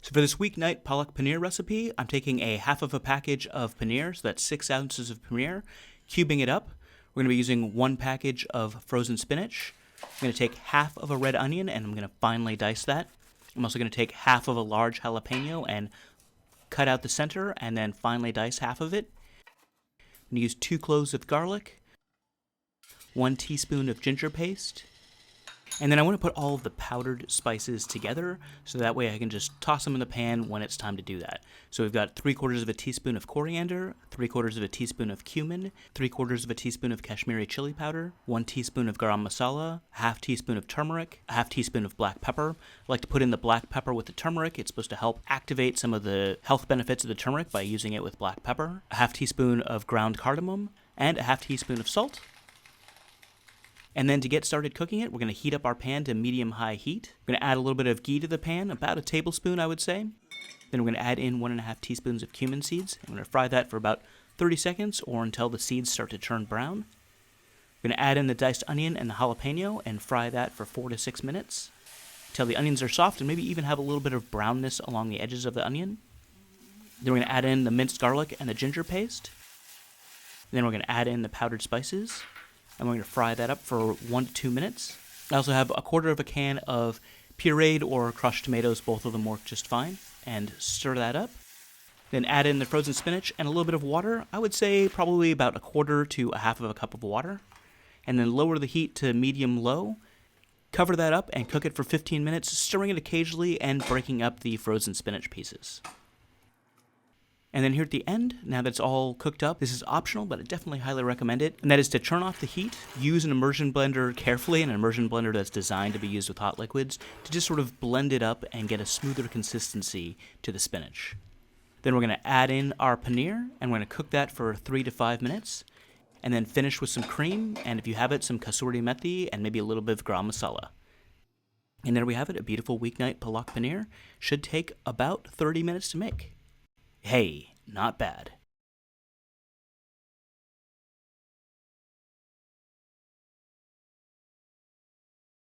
So for this weeknight Palak Paneer recipe, I'm taking a half of a package of paneer, so that's 6 ounces of paneer, cubing it up. We're going to be using 1 package of frozen spinach. I'm going to take half of a red onion and I'm going to finely dice that. I'm also going to take half of a large jalapeno and cut out the center and then finely dice half of it. I'm going to use 2 cloves of garlic, 1 teaspoon of ginger paste, and then I want to put all of the powdered spices together so that way I can just toss them in the pan when it's time to do that. So we've got 3/4 of a teaspoon of coriander, 3/4 of a teaspoon of cumin, 3/4 of a teaspoon of Kashmiri chili powder, 1 teaspoon of garam masala, a half teaspoon of turmeric, a half teaspoon of black pepper. I like to put in the black pepper with the turmeric. It's supposed to help activate some of the health benefits of the turmeric by using it with black pepper, a half teaspoon of ground cardamom, and a half teaspoon of salt. And then to get started cooking it, we're going to heat up our pan to medium-high heat. We're going to add a little bit of ghee to the pan, about a tablespoon, I would say. Then we're going to add in 1.5 teaspoons of cumin seeds. I'm going to fry that for about 30 seconds or until the seeds start to turn brown. We're going to add in the diced onion and the jalapeno and fry that for 4 to 6 minutes until the onions are soft and maybe even have a little bit of brownness along the edges of the onion. Then we're going to add in the minced garlic and the ginger paste. Then we're going to add in the powdered spices. And we're going to fry that up for 1 to 2 minutes. I also have 1/4 of a can of pureed or crushed tomatoes. Both of them work just fine. And stir that up. Then add in the frozen spinach and a little bit of water. I would say probably about 1/4 to a half of a cup of water. And then lower the heat to medium-low. Cover that up and cook it for 15 minutes, stirring it occasionally and breaking up the frozen spinach pieces. And then here at the end, now that it's all cooked up, this is optional, but I definitely highly recommend it. And that is to turn off the heat, use an immersion blender carefully, an immersion blender that's designed to be used with hot liquids, to just sort of blend it up and get a smoother consistency to the spinach. Then we're going to add in our paneer, and we're going to cook that for 3 to 5 minutes, and then finish with some cream, and if you have it, some kasuri methi, and maybe a little bit of garam masala. And there we have it, a beautiful weeknight palak paneer. Should take about 30 minutes to make. Hey, not bad.